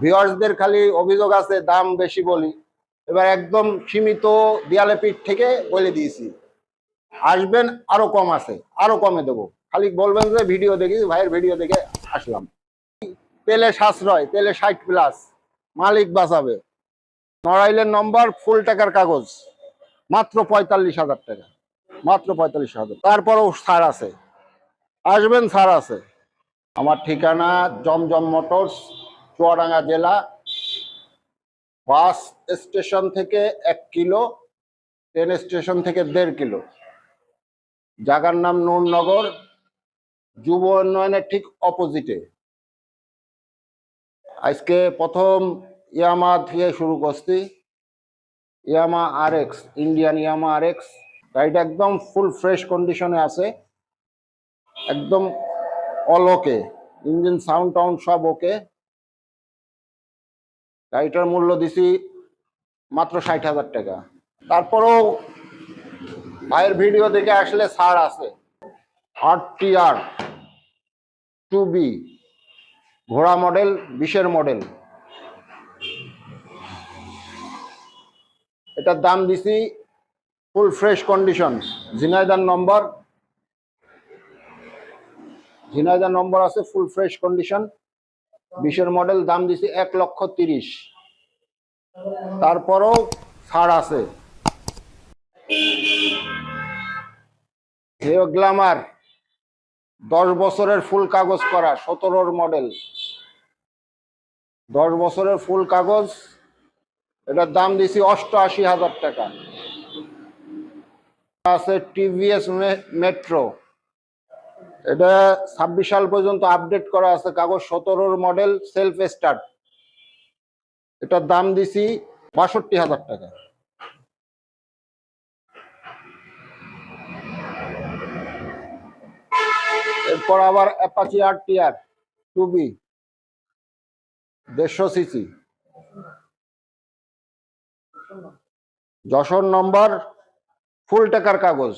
ভিউয়ার্সদের খালি অভিযোগ আছে দাম বেশি বলি, এবার একদম সীমিত দেয়ালে পিঠ থেকে বলে দিয়েছি, আসবেন আরো কম আছে, আরো কমে দেবো, খালি বলবেন যে ভিডিও দেখি, ভাইয়ের ভিডিও দেখে আসলাম। তেলে সাশ্রয়, তেলে 60+, মালিক বাঁচাবে। নড়াইলের নম্বর, ফুল টাকার কাগজ, মাত্র 45,000 টাকা, মাত্র 45,000। তারপরেও ছাড় আছে, আসবেন, ছাড় আছে। আমার ঠিকানা জমজম মোটরস, চুয়াডাঙ্গা জেলা। বাস স্টেশন থেকে 1 কিলো, ট্রেন স্টেশন থেকে 1.5 কিলো। জায়গার নাম নূরনগর, যুব উন্নয়নের ঠিক অপোজিটে। আজকে প্রথম ইয়ামা থেকে শুরু করছি, ইয়ামা RX, ইন্ডিয়ান ইয়ামা RX। গাড়িটা একদম ফুল ফ্রেশ কন্ডিশনে আছে, একদম অল ওকে, ইঞ্জিন সাউন্ড টাউন্ড সব ওকে। গাড়িটার মূল্য দিছি মাত্র 60,000 টাকা। তারপরেও ভাইয়ের ভিডিও দেখে আসলে ছাড় আছে। RTR 2B ঘোড়া মডেল, 20-এর মডেল। এটার দাম দিছি ফুল ফ্রেশ কন্ডিশন, ঝিনাইদহ নম্বর, ঝিনাইদহ নম্বর আছে, ফুল ফ্রেশ কন্ডিশন, 20-এর মডেল। দাম দিছি 1,30,000। তারপরও ছাড় আছে। হিরো গ্ল্যামার 10 বছরের ফুল কাগজ করা, 17-র মডেল, 10 বছরের ফুল কাগজ। এটার দাম দিছি 88,000 টাকা। আছে টিভিএস মেট্রো, এটা 26 সাল পর্যন্ত আপডেট করা আছে, কাগজ, 17-র মডেল, সেলফ স্টার্ট। এটার দাম দিছি 62,000 টাকা। এরপর আবার Apache RTR 2B 150 CC, Jessore নম্বর, ফুল টাকার কাগজ।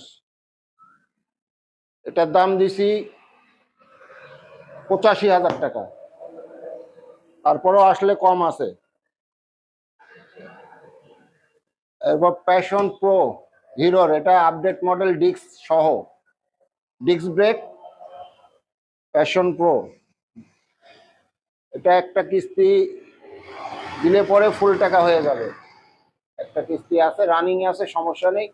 এটার দাম দিছি 85,000 টাকা। তারপরেও আসলে কম আছে। এরপর প্যাশন প্রো হিরোর, এটা আপডেট মডেল, ডিস্ক সহ, ডিস্ক ব্রেক, প্যাশন প্রো। এটা একটা কিস্তি দিলে পরে ফুল টাকা হয়ে যাবে, একটা কিস্তি আছে, রানিং আছে, সমস্যা নেই।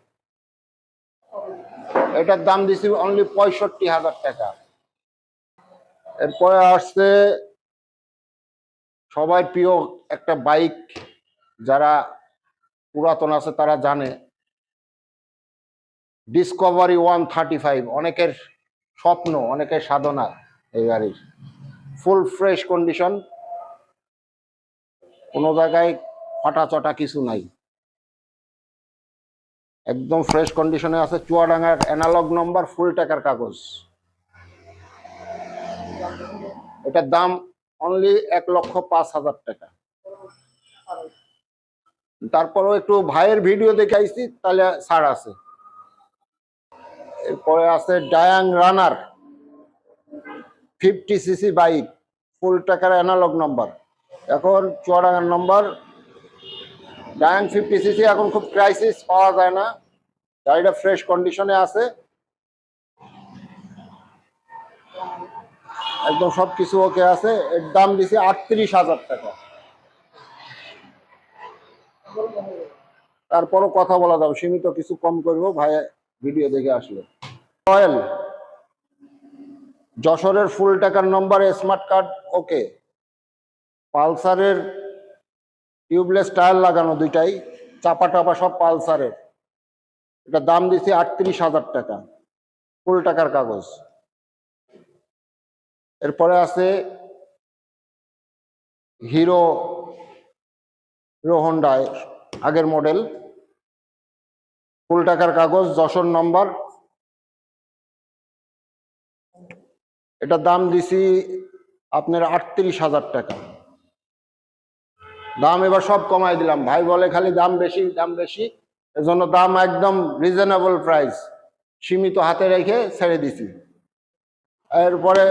এটার দাম দিছি অনলি 65,000 টাকা। এরপরে আসছে সবাই প্রিয় একটা বাইক, যারা পুরাতন আছে তারা জানে, ডিসকভারি 135, অনেকের স্বপ্ন, অনেকের সাধনা এই গাড়ির। ফুল ফ্রেশ কন্ডিশন, কোনো জায়গায় ফাটা চটা কিছু নাই, একদম ফ্রেশ কন্ডিশনে আছে। চুয়াডাঙ্গার অ্যানালগ নম্বর, ফুল টাকার কাগজ। এটার দাম অনলি 1,05,000 টাকা। তারপরেও একটু ভাইয়ের ভিডিও দেখে আইছি, তাহলে ছাড় আছে। এরপরে আছে ডায়াং রানার 50 সিসি বাইক, ফুল টাকার অ্যানালগ নম্বর, এখন চুয়াডাঙ্গার নম্বর। ডায়াং 50 সিসি এখন খুব ক্রাইসিস, পাওয়া যায় না। গাড়িটা ফ্রেশ কন্ডিশনে আছে, একদম সবকিছু ওকে আছে। এর দাম দিছি 38,000 টাকা। তারপরও কথা বলা যাবে, সীমিত কিছু কম করবো, ভাই ভিডিও দেখে আসলে। রয়্যাল যশোরের ফুল টাকার নম্বরে, স্মার্ট কার্ড ওকে, পালসারের টিউবলেস টায়ার লাগানো, দুইটাই চাপা টাপা সব পালসারের। এটা দাম দিছি 38,000 টাকা, ফুল টাকার কাগজ। এরপরে আছে হিরো হোন্ডা, আগের মডেল, ফুল টাকার কাগজ, যশোর নম্বর। এটার দাম দিছি আপনার 38,000 টাকা। দাম এবার সব কমাই দিলাম, ভাই বলে খালি দাম বেশি, দাম বেশি, এজন্য দাম একদম রিজনেবল প্রাইস, সীমিত হাতে রেখে ছেড়ে দিছি। এরপরে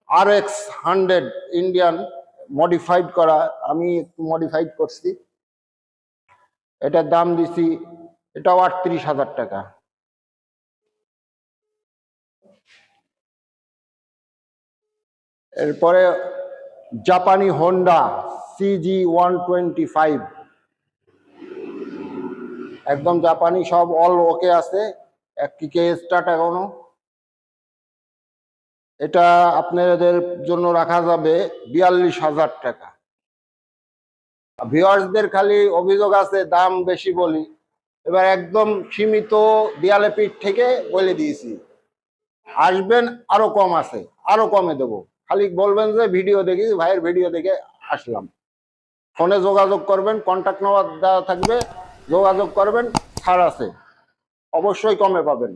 RX 100 ইন্ডিয়ান, মডিফাইড করা, আমি একটু মডিফাইড করছি। এটার দাম দিছি, এটাও 38,000 টাকা। এরপরে জাপানি হোন্ডা CG125, একদম জাপানি, সব অল ওকে আছে, একটি কে স্টার্ট এখনো। এটা আপনাদের জন্য রাখা যাবে 42,000 টাকা। ভিউয়ার্সদের খালি অভিযোগ আছে দাম বেশি বলি, এবার একদম সীমিত দেয়ালে পিঠ থেকে বলে দিয়েছি, আসবেন আরো কম আছে, আরো কমে দেবো। খালি বলবেন যে ভিডিও দেখি, ভাইয়ের ভিডিও দেখে আসলাম। ফোনে যোগাযোগ করবেন, কন্ট্যাক্ট নাম্বার দেওয়া থাকবে, যোগাযোগ করবেন, ছাড় আছে, অবশ্যই কমে পাবেন।